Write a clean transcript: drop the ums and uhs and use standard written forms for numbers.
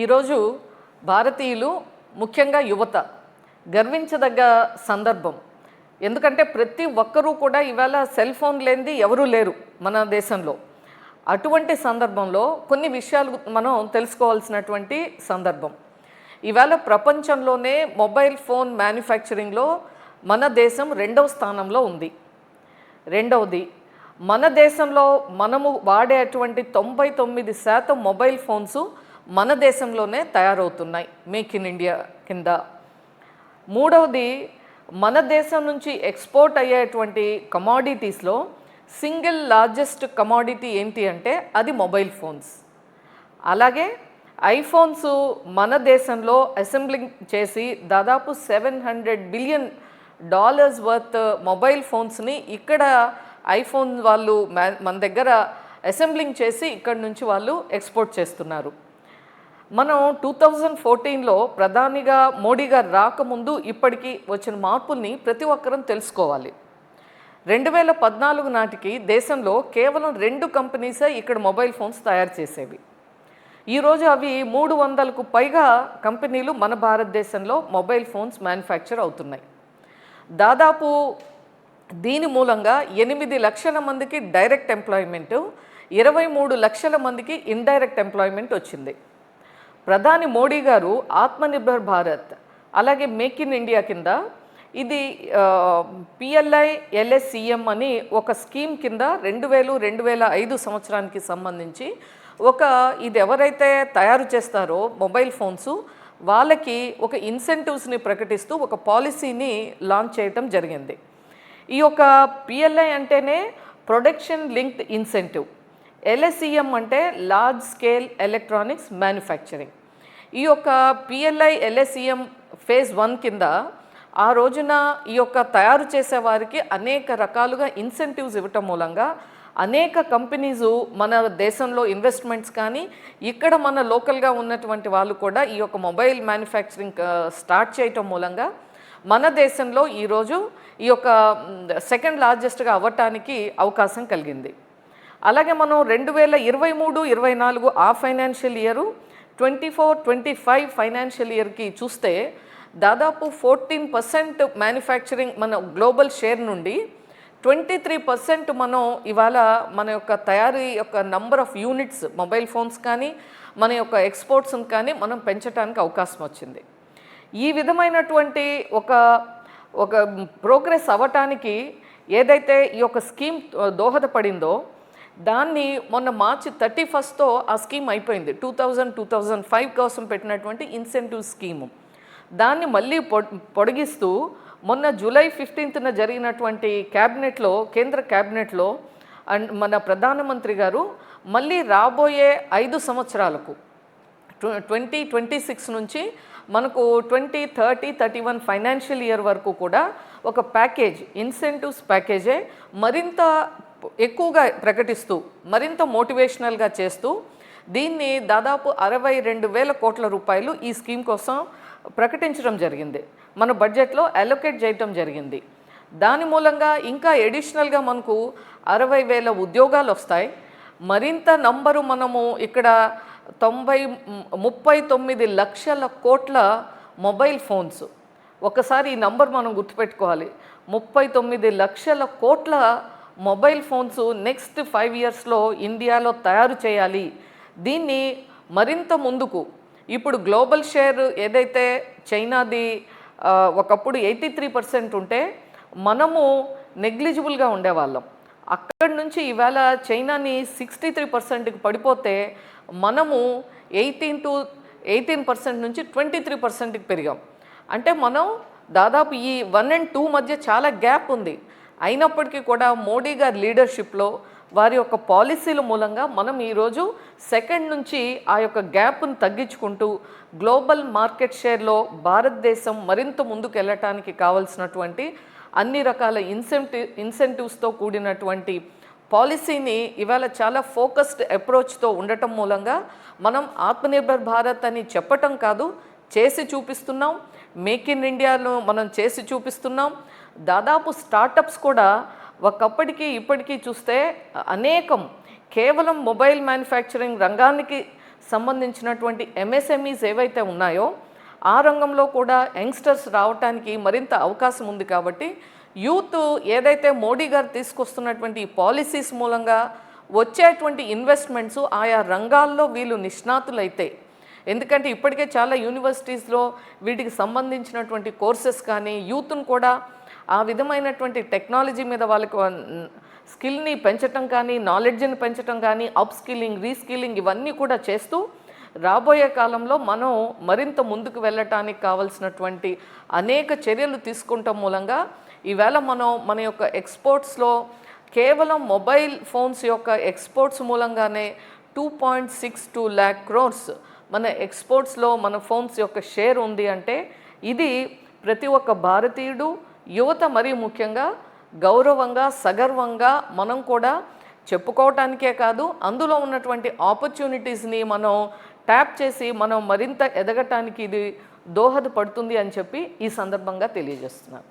ఈరోజు భారతీయులు ముఖ్యంగా యువత గర్వించదగ్గ సందర్భం. ఎందుకంటే ప్రతి ఒక్కరూ కూడా ఇవాళ సెల్ ఫోన్ లేనిది ఎవరూ లేరు మన దేశంలో. అటువంటి సందర్భంలో కొన్ని విషయాలు మనం తెలుసుకోవాల్సినటువంటి సందర్భం. ఇవాళ ప్రపంచంలోనే మొబైల్ ఫోన్ మ్యానుఫ్యాక్చరింగ్లో మన దేశం 2వ స్థానంలో ఉంది. రెండవది, మన దేశంలో మనము వాడేటువంటి 99% మొబైల్ ఫోన్స్ మన దేశంలోనే తయారవుతున్నాయి, మేక్ ఇన్ ఇండియా కింద. మూడవది, మన దేశం నుంచి ఎక్స్పోర్ట్ అయ్యేటువంటి కమాడిటీస్లో సింగిల్ లార్జెస్ట్ కమాడిటీ ఏంటి అంటే అది మొబైల్ ఫోన్స్. అలాగే ఐఫోన్స్ మన దేశంలో అసెంబ్లింగ్ చేసి దాదాపు $700 బిలియన్ వర్త్ మొబైల్ ఫోన్స్ని ఇక్కడ ఐఫోన్ వాళ్ళు మన దగ్గర అసెంబ్లింగ్ చేసి ఇక్కడ నుంచి వాళ్ళు ఎక్స్పోర్ట్ చేస్తున్నారు. మనం 2014లో ప్రధానిగా మోడీ గారు రాకముందు ఇప్పటికీ వచ్చిన మార్పుల్ని ప్రతి ఒక్కరం తెలుసుకోవాలి. 2014 నాటికి దేశంలో కేవలం 2 కంపెనీసే ఇక్కడ మొబైల్ ఫోన్స్ తయారు చేసేవి. ఈరోజు అవి 300కు పైగా కంపెనీలు మన భారతదేశంలో మొబైల్ ఫోన్స్ మ్యానుఫ్యాక్చర్ అవుతున్నాయి. దాదాపు దీని మూలంగా 8 లక్షల మందికి డైరెక్ట్ ఎంప్లాయ్మెంటు, 23 లక్షల మందికి ఇండైరెక్ట్ ఎంప్లాయ్మెంట్ వచ్చింది. ప్రధాని మోడీ గారు ఆత్మనిర్భర్ భారత్ అలాగే మేక్ ఇన్ ఇండియా కింద ఇది పిఎల్ఐ ఎల్ఎస్సిఎం అని ఒక స్కీమ్ కింద 2000-2005 సంవత్సరానికి సంబంధించి ఇది ఎవరైతే తయారు చేస్తారో మొబైల్ ఫోన్స్ వాళ్ళకి ఒక ఇన్సెంటివ్స్ని ప్రకటిస్తూ ఒక పాలసీని లాంచ్ చేయటం జరిగింది. ఈ యొక్క పిఎల్ఐ అంటేనే ప్రొడక్షన్ లింక్డ్ ఇన్సెంటివ్, ఎల్ఎస్సిఎం అంటే లార్జ్ స్కేల్ ఎలక్ట్రానిక్స్ మ్యానుఫ్యాక్చరింగ్. ఈ యొక్క పిఎల్ఐ ఎల్ఎస్సిఎం ఫేజ్ 1 కింద ఆ రోజున ఈ యొక్క తయారు చేసే వారికి అనేక రకాలుగా ఇన్సెంటివ్స్ ఇవ్వటం మూలంగా అనేక కంపెనీసు మన దేశంలో ఇన్వెస్ట్మెంట్స్ కానీ ఇక్కడ మన లోకల్గా ఉన్నటువంటి వాళ్ళు కూడా ఈ యొక్క మొబైల్ మ్యానుఫ్యాక్చరింగ్ స్టార్ట్ చేయటం మూలంగా మన దేశంలో ఈరోజు ఈ యొక్క సెకండ్ లార్జెస్ట్గా అవ్వటానికి అవకాశం కలిగింది. అలాగే మనం 2023-24 ఆ ఫైనాన్షియల్ ఇయరు 24-25 ఫైనాన్షియల్ ఇయర్కి చూస్తే దాదాపు 14% మ్యానుఫ్యాక్చరింగ్ మన గ్లోబల్ షేర్ నుండి 23% మనం ఇవాళ మన యొక్క తయారీ యొక్క number of units mobile phones కానీ మన యొక్క ఎక్స్పోర్ట్స్ని కానీ మనం పెంచడానికి అవకాశం వచ్చింది. ఈ విధమైనటువంటి ఒక ప్రోగ్రెస్ అవ్వటానికి ఏదైతే ఈ యొక్క స్కీమ్ దోహదపడిందో దాన్ని మొన్న మార్చి 31తో ఆ స్కీమ్ అయిపోయింది. 2000-2005 కోసం పెట్టినటువంటి ఇన్సెంటివ్ స్కీము దాన్ని మళ్ళీ పొడిగిస్తూ మొన్న జూలై 15న జరిగినటువంటి కేంద్ర క్యాబినెట్లో మన ప్రధానమంత్రి గారు మళ్ళీ రాబోయే 5 సంవత్సరాలకు 2026 నుంచి మనకు 2030-31 ఫైనాన్షియల్ ఇయర్ వరకు కూడా ఒక ప్యాకేజ్, ఇన్సెంటివ్స్ ప్యాకేజే మరింత ఎక్కువగా ప్రకటిస్తూ మరింత మోటివేషనల్గా చేస్తూ దీన్ని దాదాపు 62,000 కోట్ల రూపాయలు ఈ స్కీమ్ కోసం ప్రకటించడం జరిగింది, మన బడ్జెట్లో అలొకేట్ చేయటం జరిగింది. దాని మూలంగా ఇంకా ఎడిషనల్గా మనకు 60,000 ఉద్యోగాలు వస్తాయి. మరింత నంబరు మనము ఇక్కడ 39 లక్షల కోట్ల మొబైల్ ఫోన్స్, ఒకసారి ఈ నంబర్ మనం గుర్తుపెట్టుకోవాలి, 39 లక్షల కోట్ల మొబైల్ ఫోన్స్ నెక్స్ట్ 5 ఇయర్స్లో ఇండియాలో తయారు చేయాలి. దీన్ని మరింత ముందుకు ఇప్పుడు గ్లోబల్ షేర్ ఏదైతే చైనాది ఒకప్పుడు 83% ఉంటే మనము నెగ్లిజిబుల్గా ఉండేవాళ్ళం. అక్కడి నుంచి ఇవాళ చైనాని 63%కి పడిపోతే మనము 18% నుంచి 23%కి పెరిగాం. అంటే మనం దాదాపు ఈ 1 and 2 మధ్య చాలా గ్యాప్ ఉంది. అయినప్పటికీ కూడా మోడీ గారి లీడర్షిప్లో వారి యొక్క పాలసీల మూలంగా మనం ఈరోజు సెకండ్ నుంచి ఆ యొక్క గ్యాప్ను తగ్గించుకుంటూ గ్లోబల్ మార్కెట్ షేర్లో భారతదేశం మరింత ముందుకు వెళ్ళటానికి కావాల్సినటువంటి అన్ని రకాల ఇన్సెంటివ్స్తో కూడినటువంటి పాలసీని ఇవాళ చాలా ఫోకస్డ్ అప్రోచ్తో ఉండటం మూలంగా మనం ఆత్మనిర్భర్ భారత్ అని చెప్పటం కాదు, చేసి చూపిస్తున్నాం. మేక్ ఇన్ ఇండియాను మనం చేసి చూపిస్తున్నాం. దాదాపు స్టార్టప్స్ కూడా ఒకప్పటికి ఇప్పటికీ చూస్తే అనేకం కేవలం మొబైల్ మ్యానుఫ్యాక్చరింగ్ రంగానికి సంబంధించినటువంటి ఎంఎస్ఎంఈస్ ఏవైతే ఉన్నాయో ఆ రంగంలో కూడా యంగ్స్టర్స్ రావడానికి మరింత అవకాశం ఉంది. కాబట్టి యూత్ ఏదైతే మోడీ గారు తీసుకొస్తున్నటువంటి పాలసీస్ మూలంగా వచ్చేటువంటి ఇన్వెస్ట్మెంట్స్ ఆయా రంగాల్లో వీళ్ళు నిష్ణాతులైతే, ఎందుకంటే ఇప్పటికే చాలా యూనివర్సిటీస్లో వీటికి సంబంధించినటువంటి కోర్సెస్ కానీ యూత్ను కూడా ఆ విధమైనటువంటి టెక్నాలజీ మీద వాళ్ళకి స్కిల్ని పెంచటం కానీ, నాలెడ్జ్ని పెంచటం కానీ, అప్ స్కిల్లింగ్, రీస్కిల్లింగ్ ఇవన్నీ కూడా చేస్తూ రాబోయే కాలంలో మనం మరింత ముందుకు వెళ్ళటానికి కావాల్సినటువంటి అనేక చర్యలు తీసుకుంటాం మూలంగా ఈవేళ మనం మన యొక్క ఎక్స్పోర్ట్స్లో కేవలం మొబైల్ ఫోన్స్ యొక్క ఎక్స్పోర్ట్స్ మూలంగానే 2.62 lakh crores మన ఎక్స్పోర్ట్స్లో మన ఫోన్స్ యొక్క షేర్ ఉంది అంటే ఇది ప్రతి ఒక్క భారతీయుడు, యువత మరీ ముఖ్యంగా గౌరవంగా, సగర్వంగా మనం కూడా చెప్పుకోవటానికే కాదు, అందులో ఉన్నటువంటి ఆపర్చునిటీస్ని మనం ట్యాప్ చేసి మనం మరింత ఎదగటానికి ఇది దోహదపడుతుంది అని చెప్పి ఈ సందర్భంగా తెలియజేస్తున్నాను.